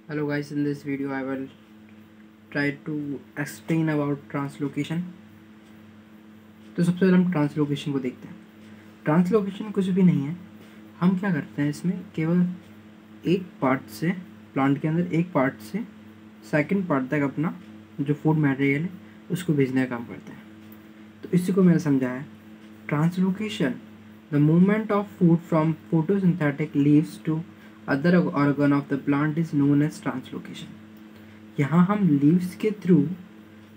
Hello guys, in this video I will try to explain about translocation। तो सबसे पहले हम ट्रांसलोकेशन को देखते हैं। ट्रांसलोकेशन कुछ भी नहीं है, हम क्या करते हैं इसमें केवल एक पार्ट से प्लांट के अंदर एक पार्ट से सेकंड पार्ट तक अपना जो फूड मटेरियल है उसको भेजने का काम करते हैं। तो इसी को मैंने समझाया translocation the movement of food from photosynthetic leaves to other organ of the plant is known as translocation. यहाँ हम लीव्स के थ्रू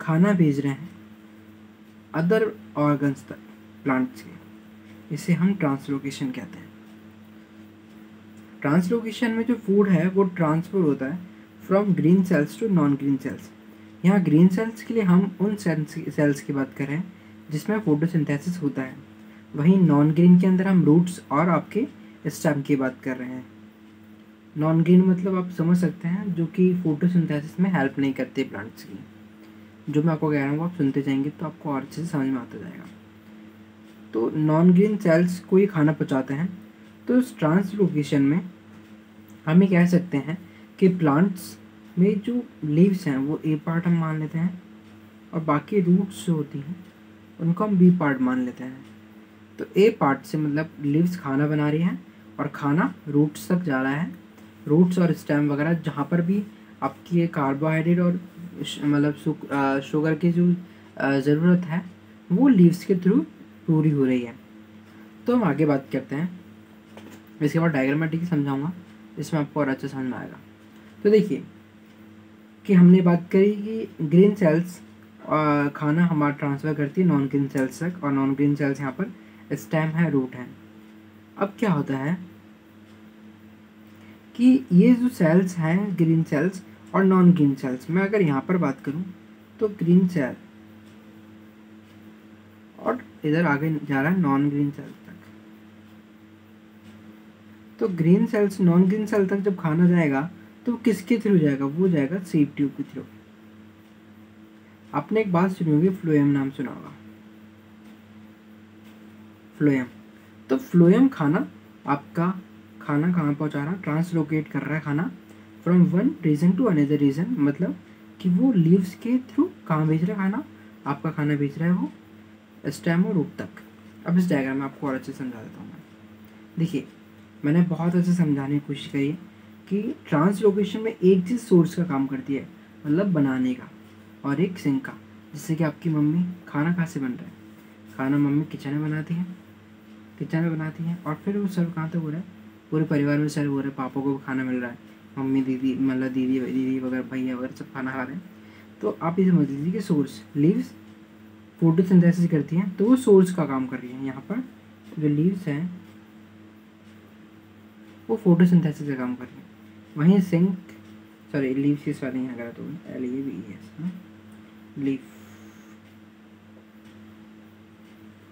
खाना भेज रहे हैं अदर ऑर्गन्स तक प्लांट्स के, इसे हम ट्रांसलोकेशन कहते हैं। ट्रांसलोकेशन में जो फूड है वो ट्रांसफर होता है from green cells to non green cells. यहाँ ग्रीन सेल्स के लिए हम उन सेल्स की बात कर रहे हैं जिसमें फोटोसिंथेसिस होता है, वहीं नॉन ग्रीन के अंदर हम रूट्स और आपके स्टेम की बात कर रहे हैं। नॉन ग्रीन मतलब आप समझ सकते हैं जो कि फोटोसिंथेसिस में हेल्प नहीं करते प्लांट्स की। जो मैं आपको कह रहा हूँ आप सुनते जाएंगे तो आपको और अच्छे से समझ में आता जाएगा। तो नॉन ग्रीन सेल्स को ये खाना पहुँचाते हैं। तो इस ट्रांसलोकेशन में हम ये कह सकते हैं कि प्लांट्स में जो लीव्स हैं वो ए पार्ट हम मान लेते हैं और बाकी रूट्स जो होती हैं उनको हम बी पार्ट मान लेते हैं। तो ए पार्ट से मतलब लीव्स खाना बना रही हैं और खाना रूट्स तक जा रहा है। रूट्स और स्टेम वगैरह जहाँ पर भी आपकी ये कार्बोहाइड्रेट और मतलब शुगर की जो ज़रूरत है वो लीव्स के थ्रू पूरी हो रही है। तो हम आगे बात करते हैं, इसके बाद डायग्रामेटिक समझाऊंगा, इसमें आपको और अच्छा समझ में आएगा। तो देखिए कि हमने बात करी कि ग्रीन सेल्स खाना हमारा ट्रांसफ़र करती है नॉन ग्रीन सेल्स तक, और नॉन ग्रीन सेल्स यहाँ पर स्टेम है, रूट है। अब क्या होता है कि ये जो सेल्स हैं ग्रीन सेल्स और नॉन ग्रीन सेल्स, मैं अगर यहाँ पर बात करूँ तो ग्रीन सेल और इधर आगे जा रहा है नॉन ग्रीन सेल तक। तो green cells non green cell तक जब खाना जाएगा तो किसके थ्रू जाएगा? वो जाएगा सीड ट्यूब के थ्रू। आपने एक बात सुनी होगी, फ्लोएम नाम सुना होगा, फ्लोएम। तो फ्लोएम खाना आपका खाना कहाँ पहुँचा रहा है? ट्रांसलोकेट कर रहा है खाना from one region to another region, मतलब कि वो लीव्स के थ्रू कहाँ भेज रहा है खाना? आपका खाना भेज रहा है वो स्टेम और रूट तक। अब इस डायग्राम में आपको और अच्छे से समझा देता हूँ मैं। देखिए मैंने बहुत अच्छे समझाने की कोशिश करी है कि ट्रांसलोकेशन में एक चीज़ सोर्स का काम करती है, मतलब बनाने का, और एक सिंक का। जैसे कि आपकी मम्मी खाना कहाँ से बन रहा है? खाना मम्मी किचन में बनाती है, और फिर वो सर्व कहाँ तक हो रहा है? पूरे परिवार में सर्व हो रहा है, पापा को भी खाना मिल रहा है, मम्मी दीदी मतलब दीदी वगैरह भैया वगैरह सब खाना खा रहे हैं। तो आप ये समझ लीजिए कि सोर्स लीव्स फोटोसिंथेसिस करती हैं, तो वो सोर्स का काम कर रही है। यहाँ पर जो लीव्स हैं वो फोटोसिंथेसिस का काम कर रही है, वहीं सिंक सॉरी लीव्स की स्पेलिंग यहाँ गलत होगी, LEAVES,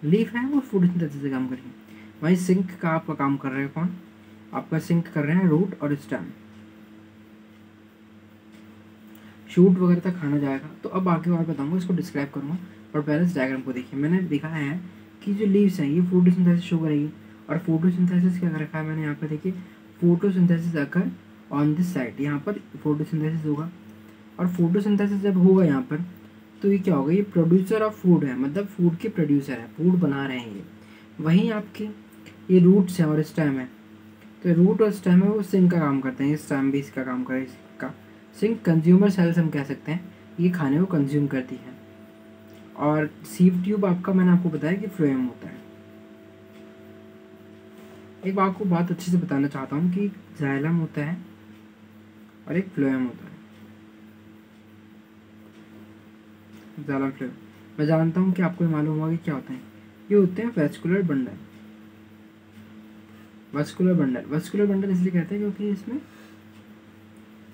लीफ है वो फोटोसिंथेसिस से काम कर रही है। वहीं सिंक का आपका काम कर रहे हैं कौन? आपका सिंक कर रहे हैं रूट और स्टेम। शूट वगैरह तक खाना जाएगा। तो अब आगे और बताऊंगा, इसको डिस्क्राइब करूँगा, और पहले इस डायग्राम को देखिए। मैंने दिखाया है कि जो लीव्स हैं ये फोटोसिंथेसिस शो करेगी, और फोटोसिंथेसिस क्या कर रखा है मैंने यहाँ पर, देखिए photosynthesis occur on this side, यहाँ पर फोटोसिंथेसिस होगा। और फोटोसिंथेसिस जब होगा यहाँ पर तो ये क्या होगा? ये प्रोड्यूसर ऑफ फूड है, मतलब फूड के प्रोड्यूसर है, फूड बना रहे हैं ये। वहीं आपके ये रूट्स हैं और स्टेम है, तो रूट और स्टेम है वो सिंक का काम करते हैं, ये स्टेम भी इसका काम करे। इसका सिंक कंज्यूमर सेल्स हम कह सकते हैं, ये खाने को कंज्यूम करती है। और सीव ट्यूब आपका मैंने आपको बताया कि फ्लोएम होता है। एक आपको बात अच्छे से बताना चाहता हूँ कि जाइलम होता है और एक फ्लोएम होता है। जाइलम फ्लोएम मैं जानता हूँ कि आपको मालूम होगा कि क्या होता है। ये होते हैं वेस्कुलर बंडल। वेस्कुलर बंडल इसलिए कहते हैं क्योंकि इसमें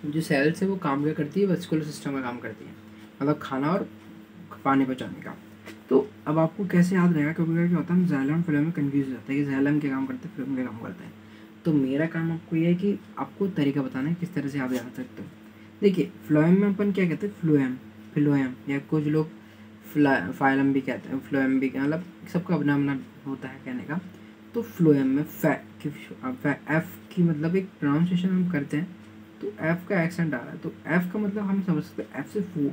जो सेल्स है वो काम क्या करती है? वेस्कुलर सिस्टम का काम करती है, मतलब खाना और पानी पहुँचाने का। तो अब आपको कैसे याद रहेगा? क्योंकि क्या होता है हम जाइलम फ्लोएम में कन्फ्यूज हो जाता है कि जाइलम क्या काम करते हैं, फ्लोएम क्या काम करता है। तो मेरा काम आपको ये है कि आपको तरीका बताना है किस तरह से आप याद सकते हो। देखिए फ्लोएम में अपन क्या कहते हैं? फ्लोएम या कुछ लोग फाइलम भी कहते हैं, फ्लोएम भी, मतलब सबका अपना अपना होता है कहने का। तो फ्लोएम में एफ की मतलब एक प्रोनाउंसिएशन हम करते हैं तो एफ का एक्सेंट आ रहा है, तो एफ का मतलब हम समझ सकते हैं एफ से फूड।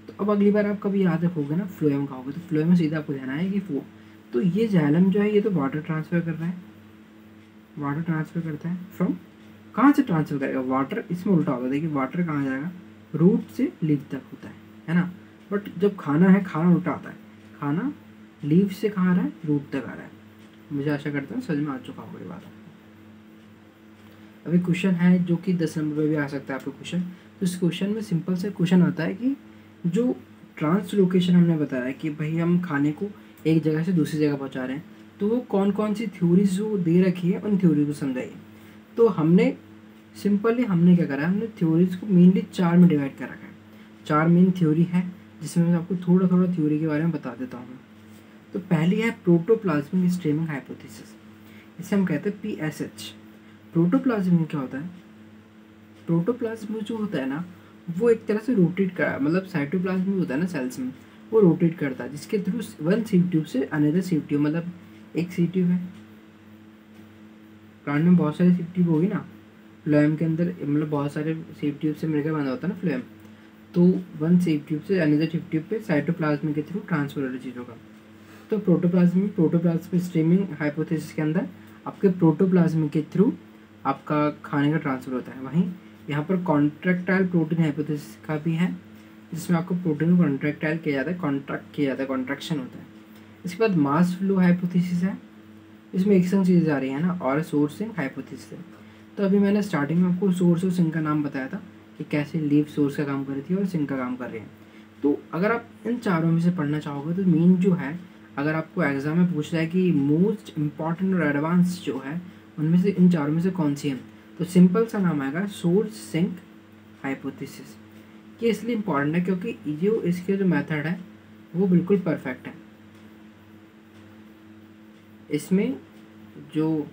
तो अब अगली बार आप कभी याद रखोगे ना फ्लोएम खाओगे, तो फ्लोएम में सीधा आपको ध्यान आएगा कि फूड। तो ये जाइलम जो है ये तो वाटर ट्रांसफर कर रहा है, वाटर ट्रांसफर करता है फ्रॉम, कहाँ से ट्रांसफर करेगा, वाटर इसमें उल्टा होगा। देखिए वाटर कहाँ जाएगा, रूट से लीफ तक होता है ना। बट जब खाना है, खाना उल्टा आता है, खाना लीफ से कहाँ आ रहा है, रूट तक आ रहा है। मुझे आशा करता हूँ समझ में आ चुका होगा ये बात। अभी क्वेश्चन है जो कि 10 नंबर पे भी आ सकता है आपको क्वेश्चन। तो इस क्वेश्चन में सिंपल से क्वेश्चन आता है कि जो ट्रांसलोकेशन हमने बताया कि भाई हम खाने को एक जगह से दूसरी जगह पहुंचा रहे हैं, तो वो कौन कौन सी थ्योरीज जो दे रखी है उन थ्योरी को समझाइए। तो हमने सिंपली हमने क्या करा है, हमने थ्योरीज को मेनली 4 में डिवाइड कर रखा है। 4 मेन थ्योरी है जिसमें मैं आपको थोड़ा थोड़ा थ्योरी के बारे में बता देता हूँ। तो पहली है प्रोटोप्लाज्मिक स्ट्रीमिंग हाइपोथेसिस, इसे हम कहते हैं PSH। प्रोटोप्लाज्म में क्या होता है, प्रोटोप्लाज्म जो होता है ना वो एक तरह से रोटेट कर, मतलब साइटोप्लाज्म होता है ना सेल्स में, वो रोटेट करता है जिसके थ्रू वन सीव ट्यूब से अनदर सीव ट्यूब, मतलब एक सीव ट्यूब है, प्लांट में बहुत सारी सीव ट्यूब होगी ना, फ्लोएम के अंदर मतलब बहुत सारे सीव ट्यूब से मिलकर बना होता है ना फ्लोएम। तो वन सीव ट्यूब से अनदर सीव ट्यूब पे साइटोप्लाज्म के थ्रू ट्रांसफर होता है चीज़ों का। तो प्रोटोप्लाज्म स्ट्रीमिंग हाइपोथेसिस के अंदर आपके प्रोटोप्लाज्म के थ्रू आपका खाने का ट्रांसफर होता है। वहीं यहाँ पर कॉन्ट्रैक्टाइल प्रोटीन हाइपोथेसिस का भी है, जिसमें आपको प्रोटीन को कॉन्ट्रैक्टाइल किया जाता है, कॉन्ट्रैक्ट किया जाता है, कॉन्ट्रैक्शन होता है। इसके बाद मास फ्लो हाइपोथेसिस है, इसमें एक संग चीज़ें आ रही है ना, और सोर्सिंग हाइपोथेसिस है। तो अभी मैंने स्टार्टिंग में आपको सोर्स और सिंक का नाम बताया था कि कैसे लीफ सोर्स का काम कर रही थी और सिंक का काम कर रही है। तो अगर आप इन चारों में से पढ़ना चाहोगे तो मेन जो है, अगर आपको एग्जाम में पूछ रहा है कि मोस्ट इम्पॉर्टेंट और एडवांस जो है उनमें से इन चारों में से कौन सी है, तो सिंपल सा नाम आएगा सोर्स सिंक हाइपोथेसिस। ये इसलिए इम्पॉर्टेंट है क्योंकि जो इसके जो मेथड है वो बिल्कुल परफेक्ट है। इसमें जो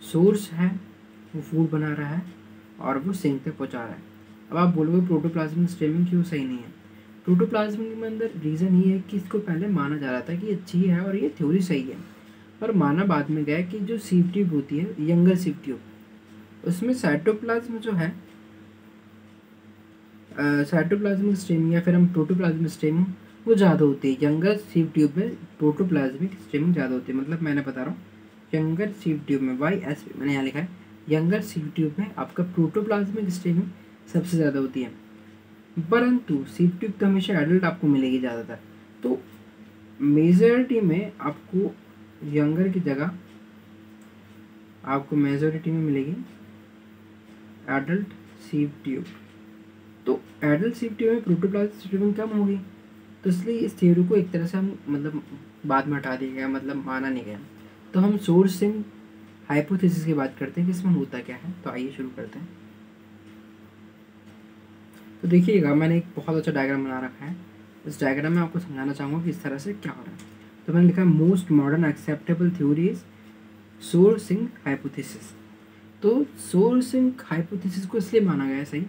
सोर्स है वो फूड बना रहा है और वो सिंक तक पहुंचा रहा है। अब आप बोलोगे प्रोटोप्लाज्मिक स्ट्रीमिंग क्यों सही नहीं है। प्रोटोप्लाज्मिक में अंदर रीज़न ये है कि इसको पहले माना जा रहा था कि अच्छी है और ये थ्योरी सही है, पर माना बाद में गया कि जो सीव ट्यूब होती है, यंगर सीव ट्यूब, उसमें साइटोप्लाज्म जो है, साइटोप्लाज्मिक स्ट्रीमिंग या फिर हम प्रोटोप्लाज्मिक स्ट्रीमिंग वो ज़्यादा होती है। यंगर सीव ट्यूब में प्रोटोप्लाज्मिक स्ट्रीमिंग ज़्यादा होती है, मतलब मैंने बता रहा हूँ यंगर सीव ट्यूब में YS मैंने यहाँ लिखा है, यंगर सीव ट्यूब में आपका प्रोटोप्लाज्मिक स्ट्रीमिंग सबसे ज़्यादा होती है। परंतु सीव ट्यूब तो हमेशा एडल्ट आपको मिलेगी ज़्यादातर, तो मेजॉरिटी में आपको यंगर की जगह आपको मेजॉरिटी में मिलेगी एडल्ट सीव ट्यूब। तो एडल्ट सीव ट्यूब में प्रोटोप्लाज्मिक स्ट्रीमिंग कम होगी, तो इसलिए इस थ्योरी को एक तरह से हम मतलब बाद में हटा दिया गया, मतलब माना नहीं गया। तो हम सोर्सिंग हाइपोथेसिस की बात करते हैं कि इसमें होता क्या है। तो आइए शुरू करते हैं। तो देखिएगा मैंने एक बहुत अच्छा डायग्राम बना रखा है, इस डायग्राम में आपको समझाना चाहूँगा कि इस तरह से क्या हो रहा है। तो मैंने लिखा है most modern acceptable theory is sourcing hypothesis. तो सोर्सिंग हाइपोथेसिस को इसलिए माना गया है सही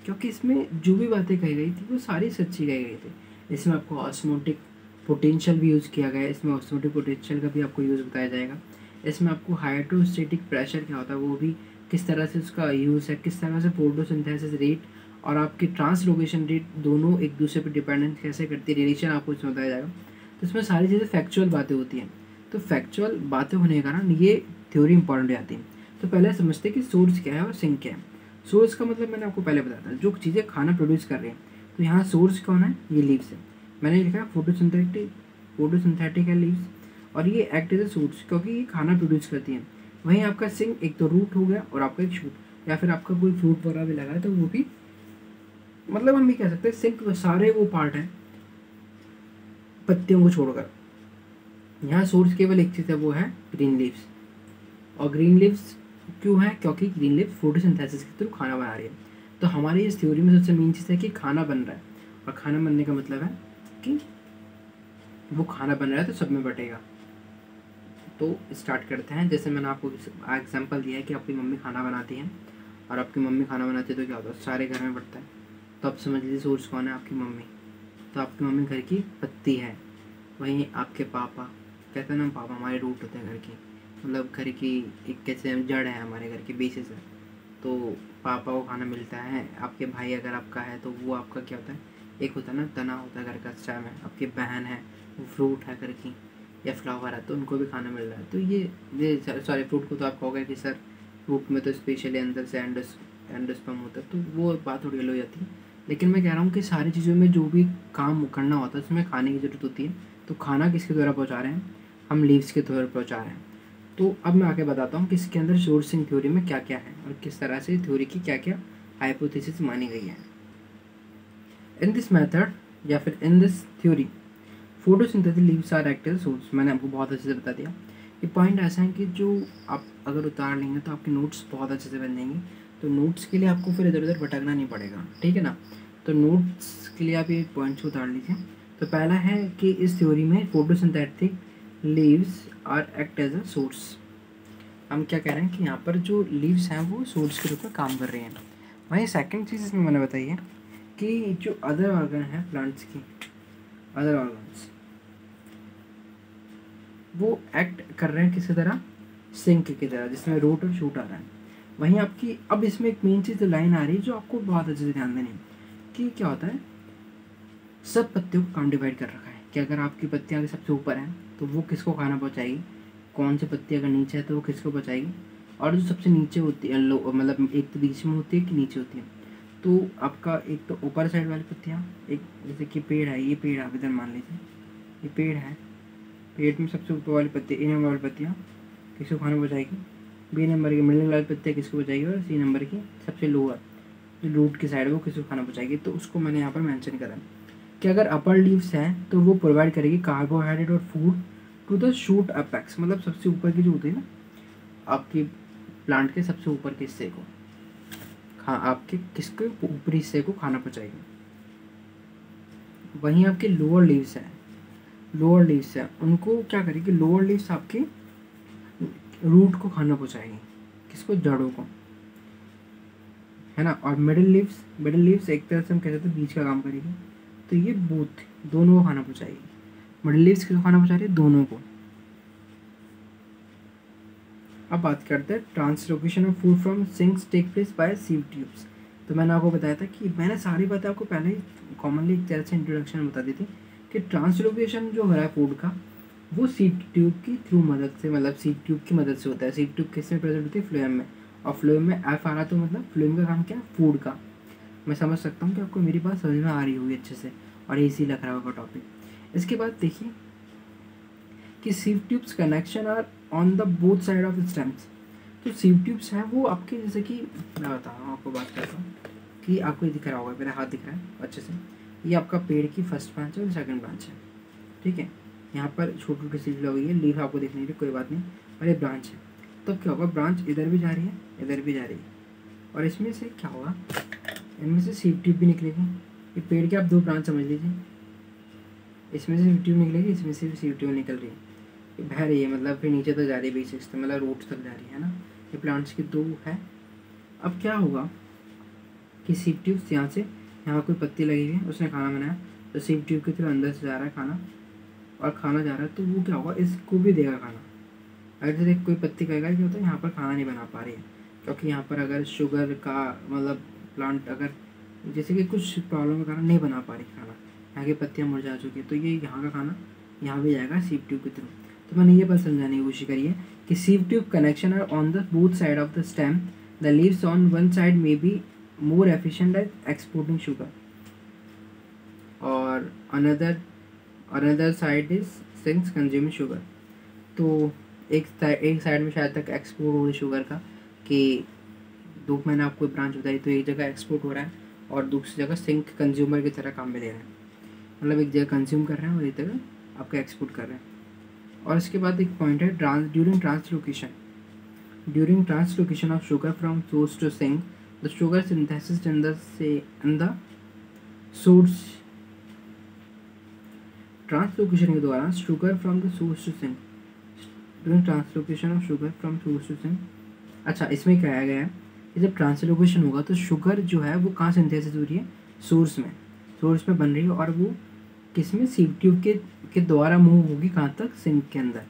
क्योंकि इसमें जो भी बातें कही गई थी वो सारी सच्ची कही गई थी। इसमें आपको ऑस्मोटिक पोटेंशियल भी यूज़ किया गया है, इसमें ऑस्मोटिक पोटेंशियल का भी आपको यूज़ बताया जाएगा। इसमें आपको हाइड्रोस्टेटिक प्रेशर क्या होता है वो भी किस तरह से उसका यूज़ है, किस तरह से फोटोसिंथेसिस रेट और आपकी ट्रांसलोकेशन रेट दोनों एक दूसरे पर डिपेंडेंट कैसे करती है, रिलेशन आपको इसमें बताया जाएगा। तो इसमें सारी चीज़ें फैक्चुअल बातें होती हैं। तो फैक्चुअल बातें होने के कारण ये थ्योरी इंपॉर्टेंट हो जाती है। तो पहले समझते हैं कि सोर्स क्या है और सिंक क्या है। सोर्स का मतलब मैंने आपको पहले बताया था, जो चीज़ें खाना प्रोड्यूस कर रही हैं। तो यहाँ सोर्स कौन है, ये लीव्स है। मैंने लिखा है फोटोसिंथेटिक है लीव्स, और ये एक्ट एज ए सोर्स क्योंकि ये खाना प्रोड्यूस करती हैं। वहीं आपका सिंक एक तो रूट हो गया और आपका एक शूट, या फिर आपका कोई फ्रूट वगैरह भी लगा है तो वो भी, मतलब हम भी कह सकते हैं सिंक सारे वो पार्ट हैं पत्तियों को छोड़कर। यहाँ सोर्स केवल एक चीज़ है, वो है ग्रीन लीव्स। और ग्रीन लीव्स क्यों है, क्योंकि ग्रीन लीव्स फोटोसिंथेसिस के थ्रू खाना बना रही है। तो हमारी इस थ्योरी में सबसे मेन चीज़ है कि खाना बन रहा है, और खाना बनने का मतलब है कि वो खाना बन रहा है तो सब में बटेगा। तो स्टार्ट करते हैं। जैसे मैंने आपको एग्जांपल दिया है कि आपकी मम्मी खाना बनाती है, और आपकी मम्मी खाना बनाती है तो क्या होता है, सारे घर में बटता है। तो आप समझ लीजिए सोर्स कौन है, आपकी मम्मी। तो आपकी मम्मी घर की पत्ती है। वहीं आपके पापा, कहते हैं ना पापा हमारे रूट होते हैं घर की, मतलब घर की एक कैसे जड़ है, हमारे घर की बेसिस है। तो पापा को खाना मिलता है, आपके भाई अगर आपका है तो वो आपका क्या होता है, एक होता है ना तना होता है घर का स्टैम है, आपकी बहन है वो फ्रूट है घर की या फ्लावर है तो उनको भी खाना मिल रहा है। तो ये सॉरी फ्रूट को तो आप कहोगे कि सर फ्रूट में तो स्पेशली अंदर से एंडोस्पर्म होता है, तो वो बात थोड़ी अलग हो जाती है। लेकिन मैं कह रहा हूँ कि सारी चीज़ों में जो भी काम करना होता है उसमें खाने की ज़रूरत होती है। तो खाना किसके द्वारा पहुँचा रहे हैं, हम लीव्स के द्वारा पहुँचा रहे हैं। तो अब मैं आगे बताता हूँ कि इसके अंदर सोर्सिंग थ्योरी में क्या क्या है और किस तरह से थ्योरी की क्या क्या हाइपोथेसिस मानी गई है। इन दिस मेथड या फिर in this theory photosynthesis leaves are act as source. मैंने आपको बहुत अच्छे से बता दिया। ये पॉइंट ऐसा है कि जो आप अगर उतार लेंगे तो आपके नोट्स बहुत अच्छे से बन जाएंगे। तो नोट्स के लिए आपको फिर इधर उधर भटकना नहीं पड़ेगा, ठीक है ना। तो नोट्स के लिए आप ये पॉइंट्स उतार लीजिए। तो पहला है कि इस थ्योरी में photosynthetic leaves are act as a source. हम क्या कह रहे हैं कि यहाँ पर जो लीव्स हैं वो सोर्स के रूप में काम कर रही हैं। वहीं सेकंड चीज़ इसमें मैंने बताई है कि जो अदर ऑर्गन है प्लांट्स की, अदर ऑर्गन्स वो एक्ट कर रहे हैं किसी तरह, सिंक की तरह, जिसमें रूट और शूट आ रहा है। वहीं आपकी अब इसमें एक मेन चीज़ लाइन आ रही है जो आपको बहुत अच्छे से ध्यान देनी है कि क्या होता है, सब पत्तियों को काम डिवाइड कर रखा है कि अगर आपकी पत्तियाँ अगर सबसे ऊपर हैं तो वो किसको खाना पहुँचाएगी, कौन सी पत्ती अगर नीचे है तो वो किसको पहुँचाएगी, और जो सबसे नीचे होती है मतलब एक तो बीच में होती है कि नीचे होती है। तो आपका एक तो ऊपर साइड वाली पत्तियाँ, एक जैसे कि पेड़ है, ये पेड़ आप इधर मान लीजिए, ये पेड़ है, पेड़ में सबसे ऊपर वाली पत्ती ए नंबर वाली पत्तियाँ किसको खाना पहुँचाएगी, बी नंबर की मिडिल वाली पत्तियाँ किसको बचाएगी, और सी नंबर की सबसे लोअर जो रूट की साइड है वो किसको खाना पहुँचाएगी। तो उसको मैंने यहाँ पर मेंशन करा कि अगर अपर लीव्स हैं तो वो प्रोवाइड करेगी कार्बोहाइड्रेट और food to the shoot apex, मतलब सबसे ऊपर की जो होती है ना आपकी प्लांट के सबसे ऊपर के हिस्से को आपके किसके ऊपरी हिस्से को खाना पहुँचाएगी। वहीं आपके लोअर लीव्स हैं, लोअर लीव्स हैं उनको क्या करेगी, लोअर लीव्स आपकी रूट को खाना पहुँचाएगी, किसको, जड़ों को, है ना। और मिडिल लीव्स एक तरह से हम कह सकते हैं बीज का काम करेगी। तो ये बोथ दोनों को खाना पहुँचाएगी। मिडिल लीव्स किसको खाना पहुँचा रही है, दोनों को। अब बात करते हैं translocation of food from sinks take place by sieve tubes. तो मैंने आपको बताया था कि मैंने सारी बातें आपको पहले ही कॉमनली एक तरह से इंट्रोडक्शन में बता दी थी कि ट्रांसलोकेशन जो हो रहा है फूड का वो सीव ट्यूब की थ्रू मदद से, मतलब सीव ट्यूब की मदद से होता है। सीव ट्यूब किस में प्रेजेंट होती है, फ्लोएम में, और फ्लोएम में एफ आ रहा तो मतलब फ्लोएम का काम क्या है, फूड का। मैं समझ सकता हूँ कि आपको मेरी बात समझ में आ रही होगी अच्छे से और इजी लग रहा होगा टॉपिक। इसके बाद देखिए कि sieve tubes connection are on the both side of stems. तो सीव ट्यूब्स हैं वो आपके, जैसे कि मैं बता रहा हूँ आपको, बात करता हूँ कि आपको ये दिख रहा होगा, मेरा हाथ दिख रहा है अच्छे से, ये आपका पेड़ की फर्स्ट ब्रांच है और सेकंड ब्रांच है, ठीक है। यहाँ पर छोटी छोटी सीव लगी है, लीफ आपको दिख नहीं रही, कोई बात नहीं, और ये ब्रांच है। तब क्या होगा, ब्रांच इधर भी जा रही है, इधर भी जा रही है, और इसमें से क्या होगा, इनमें से सीव ट्यूब भी निकलेगी। ये पेड़ के आप दो ब्रांच समझ लीजिए, इसमें से सीव ट्यूब निकलेगी, इसमें से भी सीव ट्यूब निकल रही है, बह रही है, मतलब फिर नीचे तक जा रही है, बेसिक्स तक, मतलब रूट्स तक जा रही है ना। ये प्लांट्स की दो है। अब क्या होगा कि सीव ट्यूब्स यहाँ से, यहाँ कोई पत्ती लगी हुई है, उसने खाना बनाया, तो सीव ट्यूब के थ्रू अंदर से जा रहा है खाना, और खाना जा रहा है तो वो क्या होगा, इसको भी देगा खाना। अगर जैसे कोई पत्ती कहेगा कि होता है यहाँ पर खाना नहीं बना पा रही है, क्योंकि यहाँ पर अगर शुगर का मतलब प्लांट अगर जैसे कि कुछ प्रॉब्लम के कारण नहीं बना पा रही खाना, यहाँ की पत्तियाँ मुरझा चुकी है, तो ये यहाँ का खाना यहाँ भी जाएगा सीव ट्यूब की थ्रू। तो मैंने ये बात समझाने की कोशिश करी है कि sieve tube connection are on the both side of the stem, the leaves on one side may be more efficient at exporting sugar और another side is sinks consuming sugar. तो एक साइड में शायद तक एक्सपोर्ट हो रही sugar का, कि दो मैंने आपको ब्रांच बताई, तो एक जगह एक्सपोर्ट हो रहा है और दूसरी जगह सिंक कंज्यूमर की तरह काम में ले रहे हैं, मतलब एक जगह कंज्यूम कर रहे हैं और एक जगह आपका एक्सपोर्ट कर रहे हैं। और इसके बाद एक पॉइंट है during translocation of sugar from source to sink the sugar synthesis in the source. Translocation के दौरान sugar from the source to sink, during translocation of sugar from source to sink. अच्छा, इसमें क्या गया है कि जब ट्रांसलोकेशन होगा तो शुगर जो है वो कहाँ सिंथेसिस हो रही है, सोर्स में बन रही है, और वो किसमें, सीव ट्यूब के द्वारा मूव होगी कहाँ तक, सिंक के अंदर।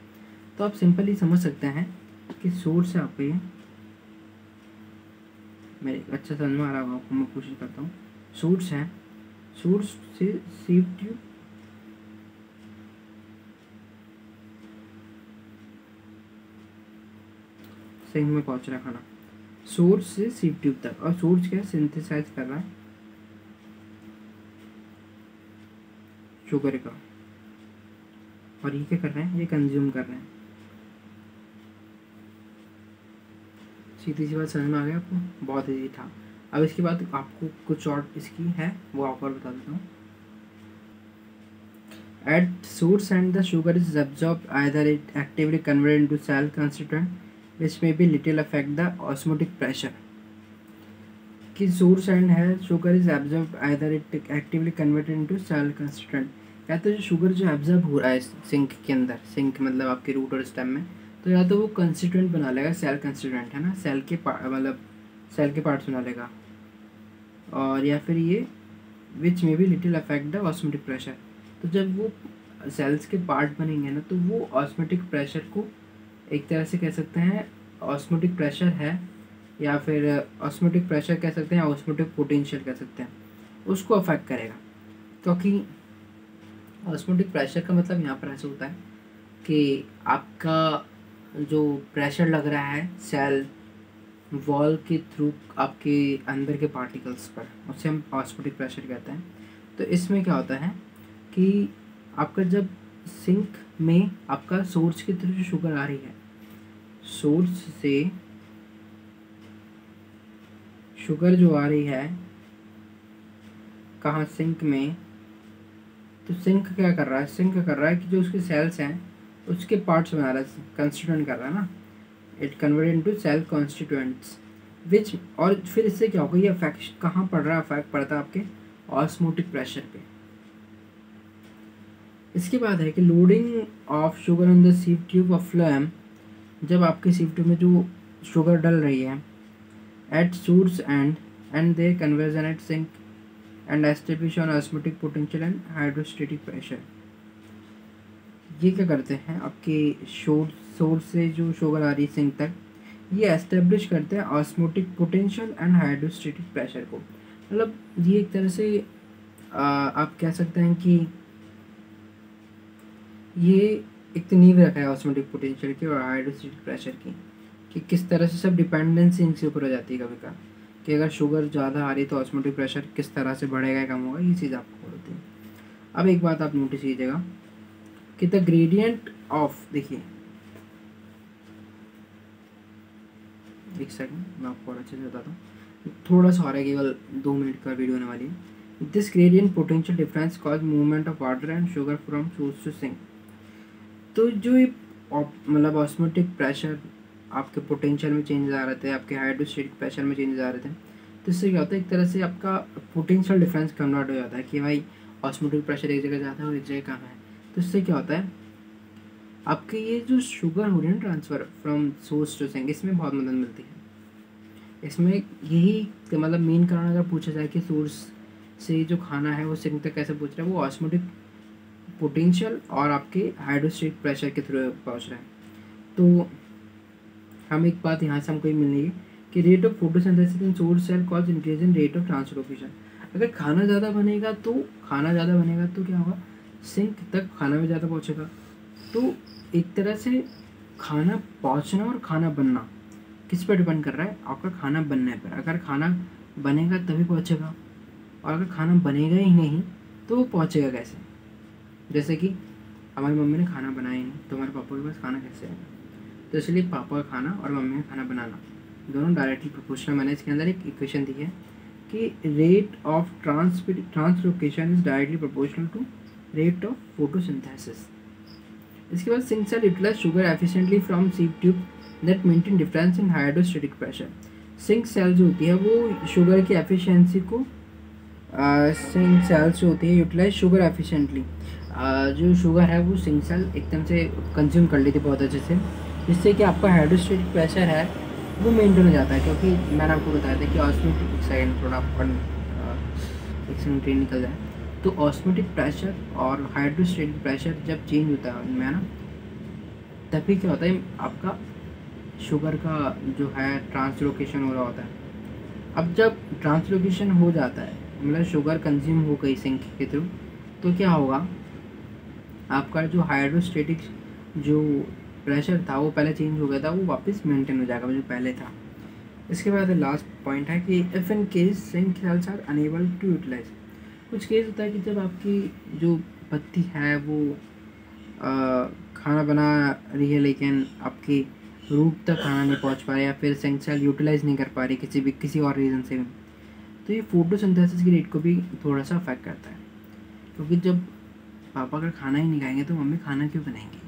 तो आप सिंपली समझ सकते हैं कि सोर्स है आपका ये, मेरे अच्छा समझ में आ रहा होगा आपको, मैं कोशिश करता हूँ। सूट्स हैं, सूट्स से सीव ट्यूब सिंक में पहुँच रहा है खाना, सोर्स से सीव ट्यूब तक, और सोर्स क्या सिंथेसाइज कर रहा है शुगर का, और ये क्या कर रहे हैं, ये कंज्यूम कर रहे हैं। सीधी सी बात समझ में आ गया आपको, बहुत ईजी था। अब इसके बाद आपको कुछ और इसकी है वो आपको और बता देता हूँ। At source and the sugar is absorbed, either it actively converted into cell constituent which may be little affect the osmotic pressure। कि सोर्स एंड है sugar is absorb either it actively converted into cell constituent. कहते हैं जो sugar जो absorb हो रहा है sink के अंदर, सिंक मतलब आपके रूट और स्टेम में, तो या तो वो कंस्टिट्यूएंट बना लेगा, सेल कंस्टिट्यूएंट है ना, सेल के मतलब सेल के पार्ट्स बना लेगा, और या फिर ये which may be little affect the osmotic pressure. तो जब वो सेल्स के पार्ट बनेंगे ना, तो वो ऑस्मोटिक प्रेशर को एक तरह से कह सकते हैं, ऑस्मोटिक प्रेशर है या फिर ऑस्मोटिक प्रेशर कह सकते हैं, ऑस्मोटिक पोटेंशियल कह सकते हैं, उसको अफेक्ट करेगा। क्योंकि ऑस्मोटिक प्रेशर का मतलब यहाँ पर ऐसा होता है कि आपका जो प्रेशर लग रहा है सेल वॉल के थ्रू आपके अंदर के पार्टिकल्स पर, उससे हम ऑस्मोटिक प्रेशर कहते हैं। तो इसमें क्या होता है कि आपका जब सिंक में आपका सोर्स की तरफ जो शुगर आ रही है, सोर्स से शुगर जो आ रही है कहाँ, सिंक में, तो सिंक क्या कर रहा है, सिंक कर रहा है कि जो उसके सेल्स हैं उसके पार्ट्स बना रहा है, कंस्टिट्यूएंट कर रहा है ना, it convert into cell constituents which, और फिर इससे क्या होगा, ये इफेक्ट कहाँ पड़ रहा है, इफेक्ट पड़ता है आपके ऑस्मोटिक प्रेशर पे। इसके बाद है कि loading of sugar on the sieve tube of flame, जब आपके सीव ट्यूब में जो शुगर डल रही है at source end their conversion at sink end establish on osmotic potential and hydrostatic pressure. ये क्या करते हैं, आपके सोर्स से जो शुगर आ रही है सिंक तक, ये एस्टेब्लिश करते हैं osmotic potential and hydrostatic pressure को। मतलब ये एक तरह से आप कह सकते हैं कि ये एक तो नींव रखा है ऑस्मोटिक पोटेंशियल की और हाइड्रोस्टेटिक प्रेशर की, कि किस तरह से सब डिपेंडेंसी इनके ऊपर हो जाती है कभी कभी, कि अगर शुगर ज़्यादा आ रही है तो ऑस्मोटिक प्रेशर किस तरह से बढ़ेगा या कम होगा, ये चीज़ आपको होती है। अब एक बात आप नोटिस कीजिएगा कि द ग्रेडियंट ऑफ, देखिए एक सेकंड मैं आपको और अच्छे से बताता हूँ, थोड़ा सा और है, केवल 2 मिनट का वीडियो होने वाली है। This gradient potential difference cause movement of water and sugar from source to sink. तो जो ये मतलब ऑस्मोटिक प्रेशर आपके पोटेंशियल में चेंजेस आ रहे थे, आपके हाइड्रोस्टेटिक प्रेशर में चेंजेस आ रहे थे, तो इससे क्या होता है, एक तरह से आपका पोटेंशियल डिफरेंस कन्वर्ट हो जाता है कि भाई ऑस्मोटिक प्रेशर एक जगह जाता है और एक जगह कम है। तो इससे क्या होता है, आपके ये जो शुगर हो रही है transfer from source to sink, इसमें बहुत मदद मिलती है। इसमें यही मतलब मेन कारण अगर पूछा जाए कि सोर्स से जो खाना है वो सिंक तक कैसे पहुँच रहा है, वो ऑस्मोटिक पोटेंशियल और आपके हाइड्रोस्टेटिक प्रेशर के थ्रू पहुँच रहा है। तो हम एक बात यहाँ से हमको मिलेगी कि rate of photosynthesis in source cell cause increase in rate of translocation. अगर खाना ज़्यादा बनेगा तो क्या होगा, सिंक तक खाना भी ज़्यादा पहुँचेगा। तो एक तरह से खाना पहुँचना और खाना बनना किस पर डिपेंड कर रहा है, आपका खाना बनने पर। अगर खाना बनेगा तभी पहुँचेगा, और अगर खाना बनेगा ही नहीं तो वो पहुँचेगा कैसे। जैसे कि हमारी मम्मी ने खाना बनाया ही नहीं, तो हमारे पापा के पास खाना कैसे आएगा। तो इसलिए पापा का खाना और मम्मी का खाना बनाना दोनों डायरेक्टली प्रोपोर्शनल। मैंने इसके अंदर एक इक्वेशन दी है कि rate of translocation is directly proportional to rate of photosynthesis. इसके बाद sink cell utilise sugar efficiently from sieve tube that maintain difference in hydrostatic pressure. Sink cell जो होती है वो शुगर की एफिशिएंसी को सिंक सेल्स जो होती है यूटिलाइज शुगर एफिशिएंटली, जो शुगर है वो सिंक सेल एकदम से कंज्यूम कर लेती है बहुत अच्छे से, जिससे कि आपका हाइड्रोस्टेटिक प्रेशर है वो मेंटेन हो जाता है। क्योंकि मैंने आपको बताया था कि ऑस्मोटिक सेकंड थोड़ा एक सेकंड ट्रेन निकल जाए, तो ऑस्मोटिक प्रेशर और हाइड्रोस्टेटिक प्रेशर जब चेंज होता है उनमें ना, तभी क्या होता है, आपका शुगर का जो है ट्रांसलोकेशन हो रहा होता है। अब जब ट्रांसलोकेशन हो जाता है, मतलब शुगर कंज्यूम हो गई सिंक के थ्रू, तो क्या होगा, आपका जो हाइड्रोस्टेटिक जो प्रेशर था वो पहले चेंज हो गया था, वो वापस मेंटेन हो जाएगा जो पहले था। इसके बाद लास्ट पॉइंट है कि if in case sink cells are unable to utilise. कुछ केस होता है कि जब आपकी जो पत्ती है वो खाना बना रही है लेकिन आपकी रूट तक खाना नहीं पहुंच पा रहा, या फिर सिंक सेल यूटिलाइज नहीं कर पा रही किसी और रीज़न से भी, तो ये फोटोसिंथेसिस की रेट को भी थोड़ा सा अफेक्ट करता है। क्योंकि जब पापा अगर खाना ही नहीं खाएंगे तो मम्मी खाना क्यों बनाएंगी।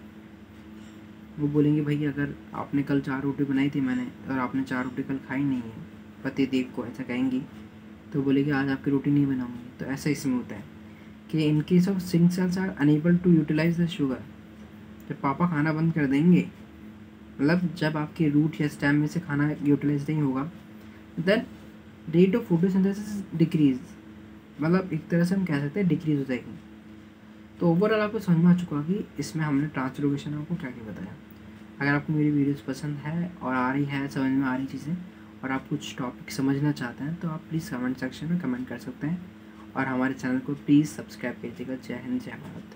वो बोलेंगे भाई अगर आपने कल 4 रोटी बनाई थी मैंने और आपने 4 रोटी कल खाई नहीं है, पति देव को ऐसा कहेंगी, तो बोलेगी आज आपकी रोटी नहीं बनाऊंगी। तो ऐसा इसमें होता है कि in case of sink cells are unable to utilise the sugar, जब पापा खाना बंद कर देंगे, मतलब जब आपके रूट या स्टेम में से खाना यूटिलाइज नहीं होगा, then rate of photosynthesis decrease, मतलब एक तरह से हम कह सकते हैं डिक्रीज हो जाएगी। तो ओवरऑल आपको समझ में आ चुका कि इसमें हमने ट्रांसलोकेशन आपको क्या क्या बताया। अगर आपको मेरी वीडियोस पसंद है और आ रही है, समझ में आ रही चीज़ें, और आप कुछ टॉपिक समझना चाहते हैं, तो आप प्लीज़ कमेंट सेक्शन में कमेंट कर सकते हैं, और हमारे चैनल को प्लीज़ सब्सक्राइब कीजिएगा। जय हिंद, जय भारत।